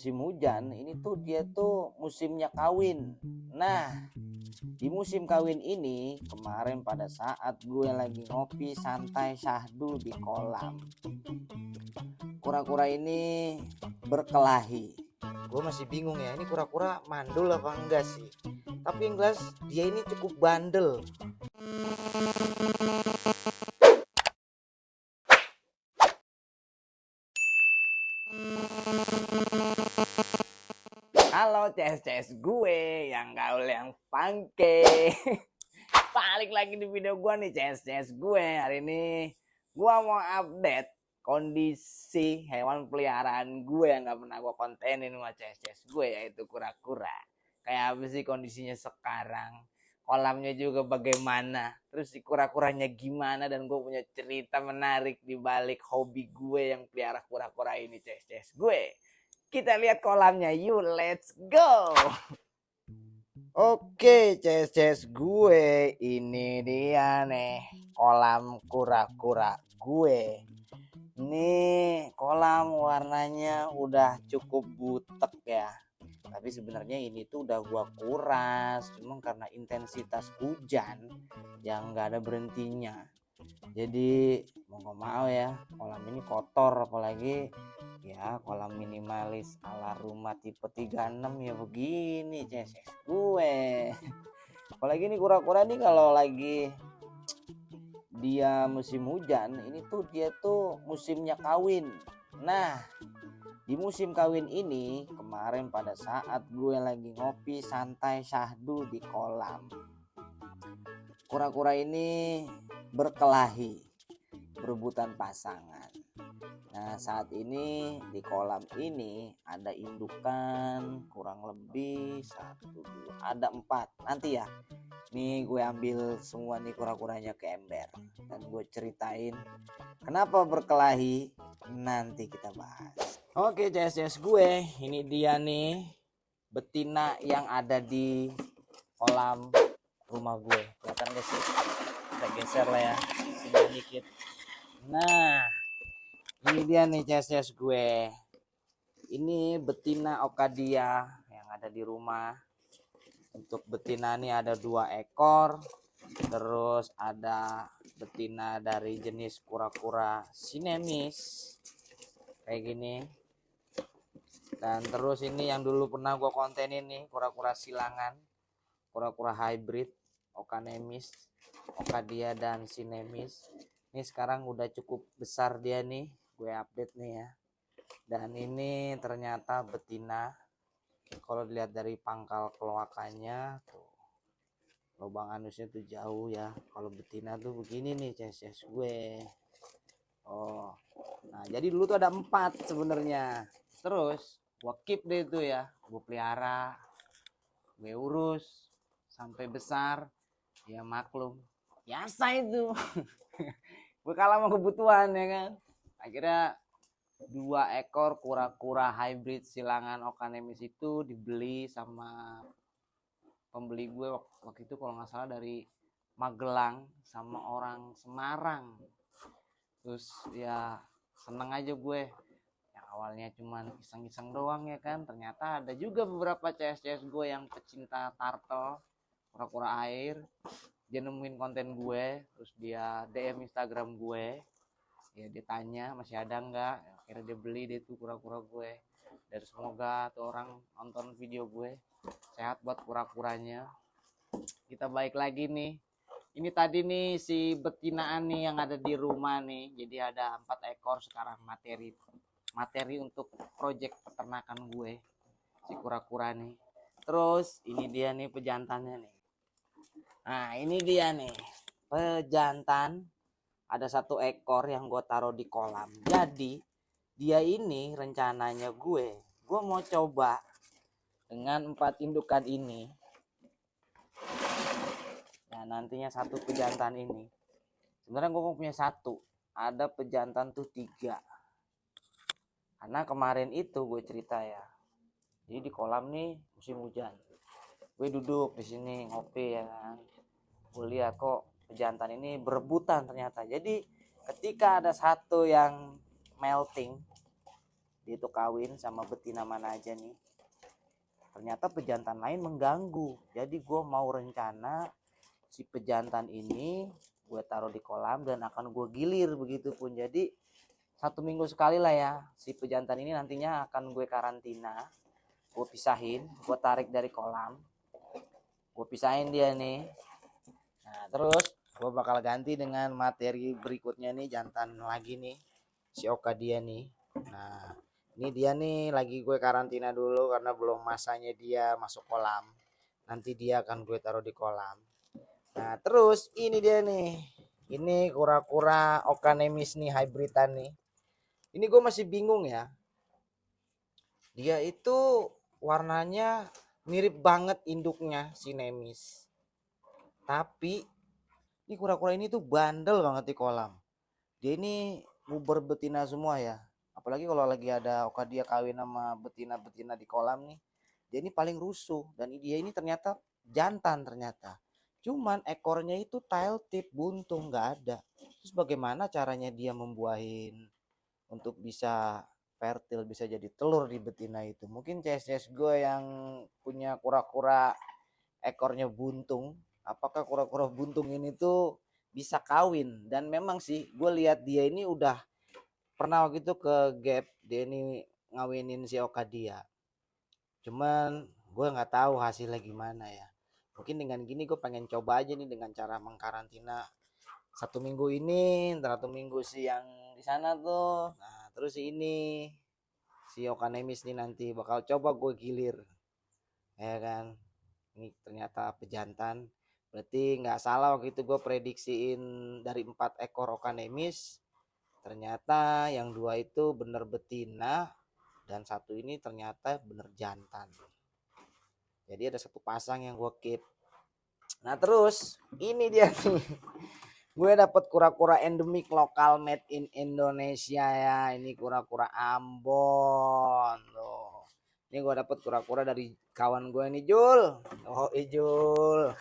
Musim hujan ini tuh dia tuh musimnya kawin. Nah, di musim kawin ini kemarin pada saat gue lagi ngopi santai syahdu di kolam, kura-kura ini berkelahi. Gue masih bingung ya, ini kura-kura mandul apa enggak sih? Tapi yang jelas dia ini cukup bandel. Halo CS gue yang gaul yang funky. Balik lagi di video gue nih CS gue. Hari ini gue mau update kondisi hewan peliharaan gue yang gak pernah gue kontenin sama CS gue, yaitu kura-kura. Kayak apa sih kondisinya sekarang, kolamnya juga bagaimana, terus si kura-kuranya gimana, dan gue punya cerita menarik di balik hobi gue yang pelihara kura-kura ini CS gue. Kita lihat kolamnya, yuk let's go. Oke, CS gue, ini dia nih kolam kura-kura gue. Ini kolam warnanya udah cukup butek ya. Tapi sebenarnya ini tuh udah gua kuras, cuma karena intensitas hujan yang nggak ada berhentinya. Jadi mau nggak mau ya, kolam ini kotor, apalagi ya kolam minimalis ala rumah tipe 36 ya begini CS gue. Apalagi nih kura-kura nih kalau lagi dia musim hujan ini tuh dia tuh musimnya kawin. Nah, di musim kawin ini kemarin pada saat gue lagi ngopi santai syahdu di kolam, kura-kura ini berkelahi, berebutan pasangan. Nah, saat ini di kolam ini ada indukan kurang lebih 1, 2, ada 4. Nanti ya, nih gue ambil semua nih kura-kuranya ke ember dan gue ceritain kenapa berkelahi, nanti kita bahas. Oke CS gue, ini dia nih betina yang ada di kolam rumah gue. Kelihatan gak sih? Kita geser lah ya sedikit. Nah, ini dia nih CS gue. Ini betina Okadia yang ada di rumah. Untuk betina nih ada 2 ekor. Terus ada betina dari jenis kura-kura sinemis kayak gini. Dan terus ini yang dulu pernah gue kontenin nih, kura-kura silangan, kura-kura hybrid Okanemis, Okadia dan sinemis. Ini sekarang udah cukup besar dia nih, gue update nih ya. Dan ini ternyata betina. Kalau dilihat dari pangkal keloakannya tuh, lubang anusnya tuh jauh ya. Kalau betina tuh begini nih CS gue. Oh, nah jadi dulu tuh ada 4 sebenarnya. Terus gue keep deh itu ya, gue pelihara, gue urus sampai besar. Ya maklum, biasa itu. Gue kalah sama kebutuhan ya kan. Akhirnya 2 ekor kura-kura hybrid silangan Okanemis itu dibeli sama pembeli gue waktu itu, kalau nggak salah dari Magelang sama orang Semarang. Terus ya seneng aja gue, yang awalnya cuman iseng-iseng doang ya kan, ternyata ada juga beberapa CS gue yang pecinta turtle, kura-kura air. Dia nemuin konten gue, terus dia DM Instagram gue, ya dia tanya masih ada nggak, akhirnya dia beli deh tuh kura-kura gue. Dan semoga tuh orang nonton video gue sehat buat kura-kuranya. Kita balik lagi nih, ini tadi nih si betinaan nih yang ada di rumah nih. Jadi ada 4 ekor sekarang, materi untuk project peternakan gue, si kura-kura nih. Terus ini dia nih pejantannya nih. Nah ini dia nih pejantan, ada 1 ekor yang gue taruh di kolam. Jadi dia ini rencananya gue mau coba dengan 4 indukan ini. Nah nantinya 1 pejantan ini, sebenarnya gue punya 1, ada pejantan tuh 3. Karena kemarin itu gue cerita ya, jadi di kolam nih musim hujan, gue duduk di sini ngopi ya kan, gue lihat kok pejantan ini berebutan ternyata. Jadi ketika ada 1 yang melting dia itu kawin sama betina mana aja nih. Ternyata pejantan lain mengganggu. Jadi gue mau rencana si pejantan ini gue taruh di kolam dan akan gue gilir begitu pun. Jadi 1 minggu sekali lah ya si pejantan ini nantinya akan gue karantina. Gue pisahin, gue tarik dari kolam, gue pisahin dia nih. Nah terus gue bakal ganti dengan materi berikutnya nih, jantan lagi nih, si Oka-dia nih. Nah ini dia nih lagi gue karantina dulu karena belum masanya dia masuk kolam. Nanti dia akan gue taruh di kolam. Nah terus ini dia nih, ini kura-kura Okanemis nih, hybridan nih. Ini gue masih bingung ya. Dia itu warnanya mirip banget induknya si Nemis. Tapi ini kura-kura ini tuh bandel banget di kolam. Dia ini nguber betina semua ya. Apalagi kalau lagi ada dia kawin sama betina-betina di kolam nih. Dia ini paling rusuh dan dia ini ternyata jantan ternyata. Cuman ekornya itu tail tip, buntung, nggak ada. Terus bagaimana caranya dia membuahin untuk bisa fertil, bisa jadi telur di betina itu? Mungkin CS gue yang punya kura-kura ekornya buntung, apakah kura-kura buntung ini tuh bisa kawin? Dan memang sih gue lihat dia ini udah pernah waktu itu ke gap, dia ini ngawinin si Okadia. Cuman gue nggak tahu hasilnya gimana ya. Mungkin dengan gini gue pengen coba aja nih dengan cara mengkarantina 1 minggu ini, 1 minggu si yang di sana tuh. Nah terus ini si Okanemis nih nanti bakal coba gue gilir, ya kan? Ini ternyata pejantan. Berarti nggak salah waktu itu gue prediksiin dari 4 ekor Okanemis. Ternyata yang 2 itu bener betina dan 1 ini ternyata bener jantan. Jadi ada 1 pasang yang gue keep. Nah terus ini dia nih. Gue dapet kura-kura endemik lokal made in Indonesia ya. Ini kura-kura Ambon loh. Ini gue dapet kura-kura dari kawan gue nih Jul. Oh Jul.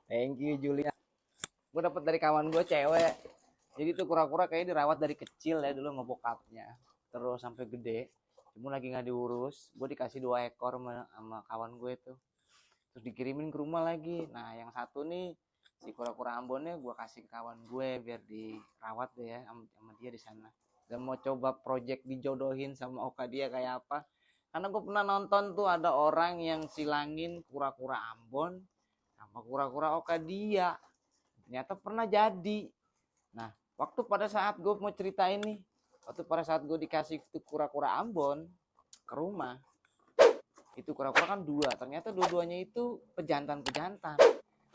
Thank you Julia. Gue dapet dari kawan gue cewek. Jadi tuh kura-kura kayaknya dirawat dari kecil ya dulu ngebokapnya. Terus sampai gede. Cuma lagi nggak diurus. Gue dikasih 2 ekor sama kawan gue tuh. Terus dikirimin ke rumah lagi. Nah yang satu nih si kura-kura Ambonnya gue kasih ke kawan gue biar dirawat deh ya sama dia di sana. Dan mau coba project dijodohin sama Oka dia kayak apa. Karena gue pernah nonton tuh ada orang yang silangin kura-kura Ambon sama kura-kura Oka dia. Ternyata pernah jadi. Nah waktu pada saat gue mau cerita ini, waktu pada saat gue dikasih tuh kura-kura Ambon ke rumah, itu kura-kura kan 2, ternyata dua-duanya itu pejantan-pejantan.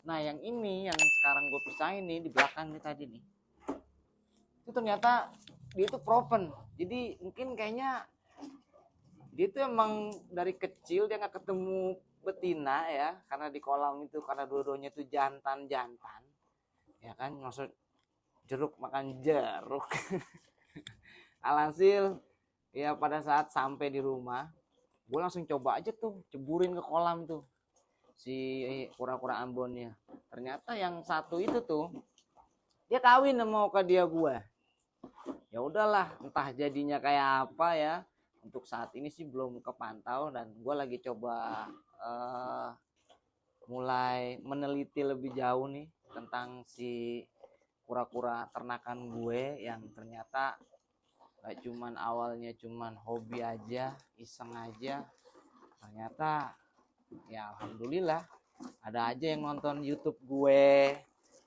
Nah yang ini yang sekarang gue pisahin nih di belakang nih tadi nih, itu ternyata dia itu proven. Jadi mungkin kayaknya dia itu emang dari kecil dia nggak ketemu betina ya, karena di kolam itu karena dua-duanya itu jantan-jantan ya kan, maksud jeruk makan jeruk. Alhasil ya pada saat sampai di rumah gue langsung coba aja tuh ceburin ke kolam tuh si kura-kura Ambonnya. Ternyata yang satu itu tuh dia kawin sama Oka dia gue. Ya udahlah, entah jadinya kayak apa ya. Untuk saat ini sih belum kepantau dan gue lagi coba mulai meneliti lebih jauh nih tentang si kura-kura ternakan gue yang ternyata gak cuman awalnya cuman hobi aja, iseng aja. Ternyata ya alhamdulillah ada aja yang nonton YouTube gue,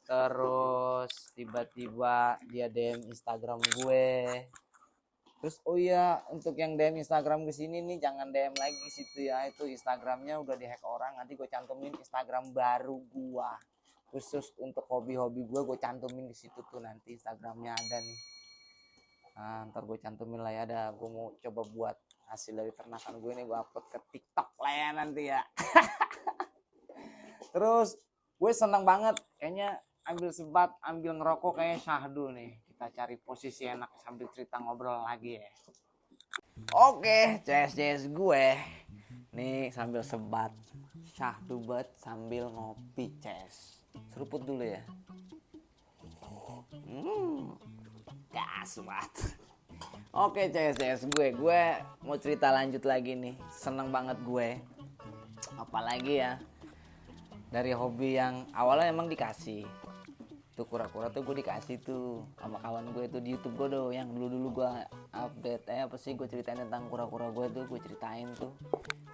terus tiba-tiba dia DM Instagram gue. Terus oh iya, untuk yang DM Instagram kesini nih jangan DM lagi situ ya, itu Instagramnya udah dihack orang. Nanti gue cantumin Instagram baru gue khusus untuk hobi-hobi gue cantumin di situ tuh, nanti Instagramnya ada nih. Nah, ntar gue cantumin lah ya, ada gue mau coba buat hasil dari ternakan gue nih, gue upload ke TikTok lah ya nanti ya. Terus gue seneng banget kayaknya ambil sebat, ambil ngerokok kayak Syahdu nih. Kita cari posisi enak sambil cerita ngobrol lagi ya. Oke, CS gue nih sambil sebat Syahdu bet sambil ngopi CS. Seruput dulu ya. Gas banget. Oke CS gue mau cerita lanjut lagi nih. Seneng banget gue, apalagi ya dari hobi yang awalnya emang dikasih tuh kura-kura tuh, gue dikasih tuh sama kawan gue tuh di YouTube gue tuh, yang dulu gue update apa sih, gue ceritain tentang kura-kura gue tuh, gue ceritain tuh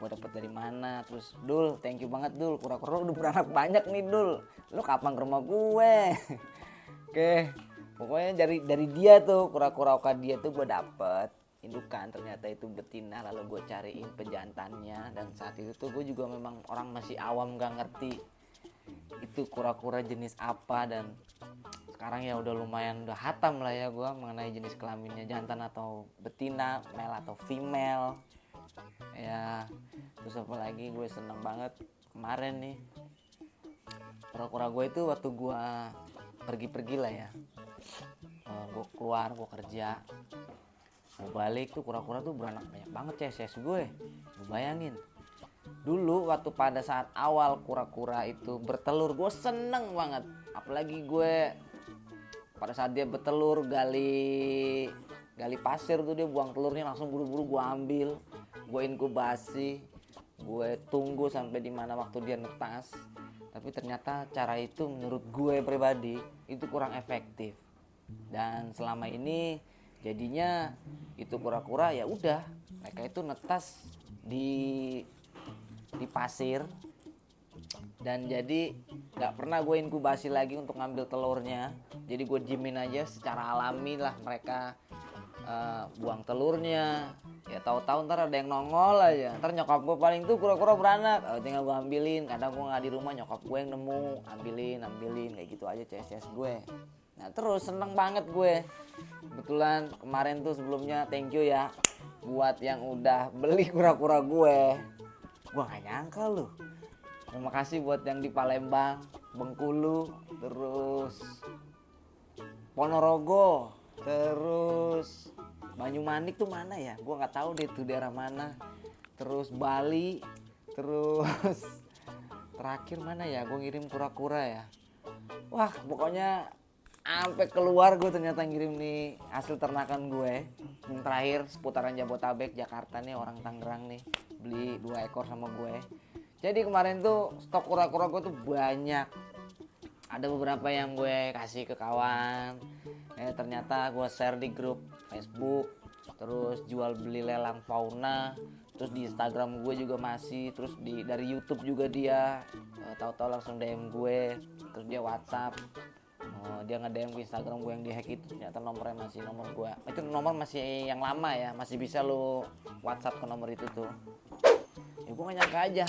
gue dapet dari mana. Terus Dul, thank you banget Dul, kura-kura udah beranak banyak nih Dul, lu kapan ke rumah gue? Oke, pokoknya dari dia tuh, kura-kura oka dia tuh gue dapet indukan, ternyata itu betina, lalu gue cariin pejantannya. Dan saat itu tuh gue juga memang orang masih awam, gak ngerti itu kura-kura jenis apa. Dan sekarang ya udah lumayan, udah hatam lah ya gue mengenai jenis kelaminnya, jantan atau betina, male atau female ya. Terus apa lagi, gue seneng banget kemarin nih, kura-kura gue itu waktu gue pergi-pergi lah ya, gue keluar, gue kerja, mau balik tuh kura-kura tuh beranak banyak banget CS gue. Lu bayangin dulu waktu pada saat awal kura-kura itu bertelur, gue seneng banget. Apalagi gue pada saat dia bertelur, gali pasir tuh, dia buang telurnya langsung buru-buru gue ambil, gue inkubasi, gue tunggu sampai dimana waktu dia netas. Tapi ternyata cara itu menurut gue pribadi itu kurang efektif. Dan selama ini jadinya itu kura-kura ya udah, mereka itu netas di pasir, dan jadi nggak pernah gue inkubasi lagi untuk ngambil telurnya. Jadi gue diemin aja secara alami lah mereka buang telurnya. Ya tahu-tahu ntar ada yang nongol aja, ntar nyokap gue paling tuh kura-kura beranak, tinggal gue ambilin. Kadang gue nggak di rumah, nyokap gue yang nemu, ambilin kayak gitu aja CS gue. Nah terus seneng banget gue. Kebetulan kemarin tuh, sebelumnya thank you ya buat yang udah beli kura-kura gue. Gue gak nyangka loh. Terima kasih buat yang di Palembang, Bengkulu, terus Ponorogo, terus Banyumanik tuh mana ya? Gue nggak tahu deh tuh daerah mana. Terus Bali, terus terakhir mana ya? Gue ngirim kura-kura ya. Wah pokoknya sampai keluar gue ternyata ngirim nih hasil ternakan gue. Yang terakhir seputaran Jabotabek, Jakarta nih, orang Tangerang nih beli 2 ekor sama gue. Jadi kemarin tuh stok kura-kura gue tuh banyak. Ada beberapa yang gue kasih ke kawan, ternyata gue share di grup Facebook, terus jual beli lelang fauna, terus di Instagram gue juga masih, terus dari YouTube juga dia tahu-tahu langsung DM gue, terus dia WhatsApp. Dia nge-DM ke Instagram gue yang dihack itu, ternyata nomornya masih nomor gue. Itu nomor masih yang lama ya, masih bisa lo WhatsApp ke nomor itu tuh. Ya gue gak nyangka aja.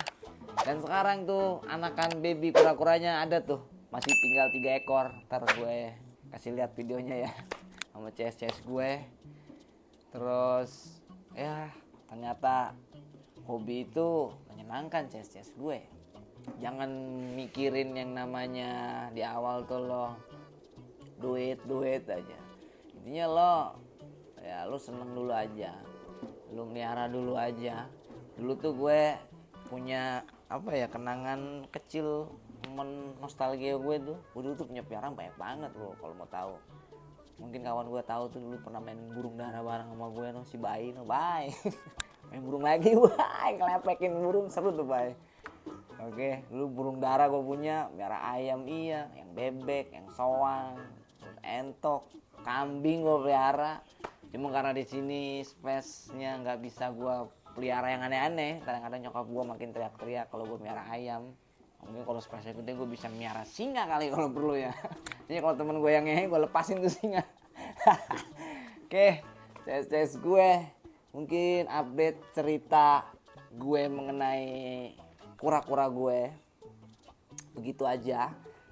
Dan sekarang tuh anakan baby kura-kuranya ada tuh, masih tinggal 3 ekor. Ntar gue kasih lihat videonya ya sama CS gue. Terus ya ternyata hobi itu menyenangkan CS gue. Jangan mikirin yang namanya di awal tuh lo duit aja. Intinya lo ya lo seneng dulu aja, lo melihara dulu aja. Dulu tuh gue punya apa ya, kenangan kecil, nostalgia gue tuh. Gue dulu tuh punya piaraan banyak banget loh, kalau mau tahu. Mungkin kawan gue tahu tuh, dulu pernah main burung dara bareng sama gue no, si Bayi no, Bay. Main burung lagi, Bay, ngelepekin burung, seru tuh Bay. Oke, dulu burung dara gue punya, biara ayam iya, yang bebek, yang soang, terus entok, kambing gue pelihara. Cuma karena di sini space-nya nggak bisa gue pelihara yang aneh-aneh. Kadang-kadang nyokap gue makin teriak-teriak kalau gue melihara ayam. Mungkin kalau space-nya gede gue bisa melihara singa kali kalau perlu ya. Jadi kalau temen gue yang ngehe gue lepasin tuh singa. Oke, CS gue mungkin update cerita gue mengenai kura-kura gue begitu aja.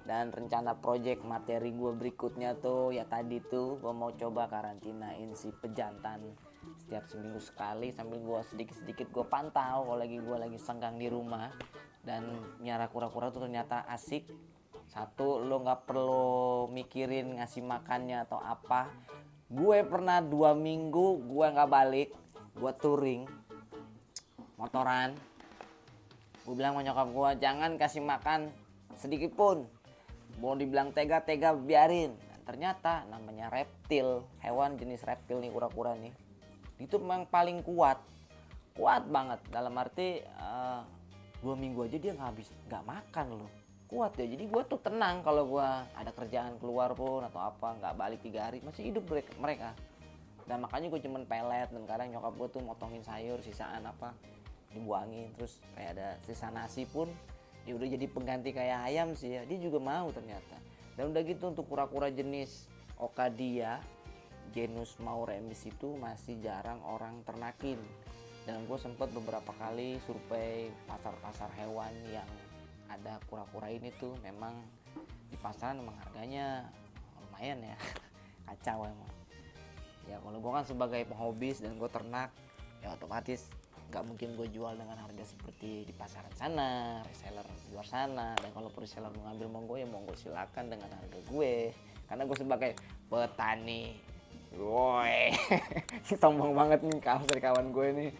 Dan rencana project materi gue berikutnya tuh ya tadi tuh, gue mau coba karantinain si pejantan setiap seminggu sekali, sambil gue sedikit-sedikit gue pantau kalau gue lagi senggang di rumah. Dan nyara kura-kura tuh ternyata asik. Satu, lo nggak perlu mikirin ngasih makannya atau apa. Gue pernah 2 minggu gue nggak balik, gue touring motoran. Gue bilang sama nyokap gue, jangan kasih makan sedikit pun. Mau dibilang tega biarin. Dan ternyata namanya reptil, hewan jenis reptil nih kura-kura nih. Itu memang paling kuat banget, dalam arti 2 minggu aja dia nggak makan loh, kuat ya. Jadi gue tuh tenang kalau gue ada kerjaan keluar pun atau apa, nggak balik 3 hari masih hidup mereka. Dan makanya gue cuman pelet, dan kadang nyokap gue tuh motongin sayur sisaan apa dibuangin, terus kayak ada sisa nasi pun ya udah jadi pengganti kayak ayam sih ya, dia juga mau ternyata. Dan udah gitu untuk kura-kura jenis Occadia genus Mauremis itu masih jarang orang ternakin. Dan gue sempat beberapa kali survei pasar-pasar hewan yang ada kura-kura ini tuh, memang di pasaran memang harganya lumayan ya kacau emang. Ya kalau gue kan sebagai penghobis dan gue ternak, ya otomatis nggak mungkin gue jual dengan harga seperti di pasaran sana, reseller di luar sana. Dan kalau reseller mau ngambil monggo ya monggo silakan dengan harga gue, karena gue sebagai petani. Woi sombong banget nih kawan gue nih.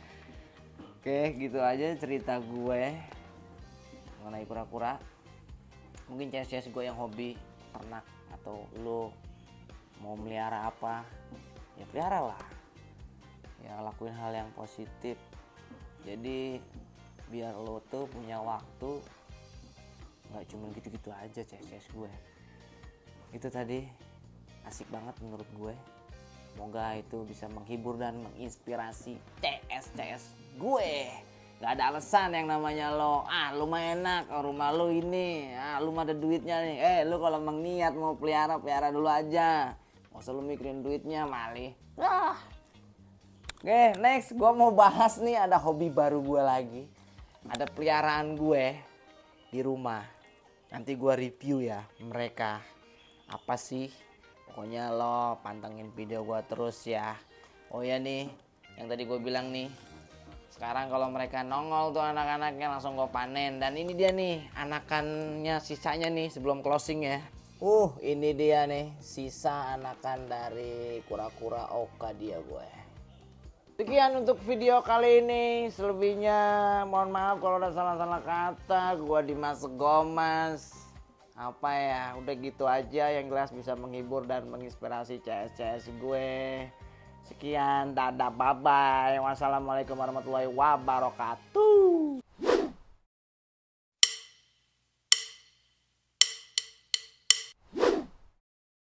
Oke, gitu aja cerita gue mengenai kura-kura. Mungkin CS gue yang hobi ternak, atau lo mau melihara apa ya pelihara lah ya, lakuin hal yang positif. Jadi biar lo tuh punya waktu, nggak cuma gitu-gitu aja CS gue. Itu tadi asik banget menurut gue. Semoga itu bisa menghibur dan menginspirasi CS gue. Gak ada alasan yang namanya lo lu mah enak, rumah lo ini, lu mah ada duitnya nih. Lo kalau emang niat mau pelihara dulu aja, gak usah lo mikirin duitnya malih. Oke, next gue mau bahas nih, ada hobi baru gue lagi. Ada peliharaan gue di rumah. Nanti gue review ya mereka apa sih. Pokoknya lo pantengin video gue terus ya. Oh ya nih, yang tadi gue bilang nih, sekarang kalau mereka nongol tuh anak-anaknya langsung gue panen. Dan ini dia nih anakannya, sisanya nih sebelum closing ya. Ini dia nih sisa anakan dari kura-kura Occadia gue. Sekian untuk video kali ini. Selebihnya mohon maaf kalau ada salah-salah kata. Gue Dimas Gomas. Apa ya, udah gitu aja, yang jelas bisa menghibur dan menginspirasi CS gue. Sekian, dadah, bye bye. Wassalamualaikum warahmatullahi wabarakatuh.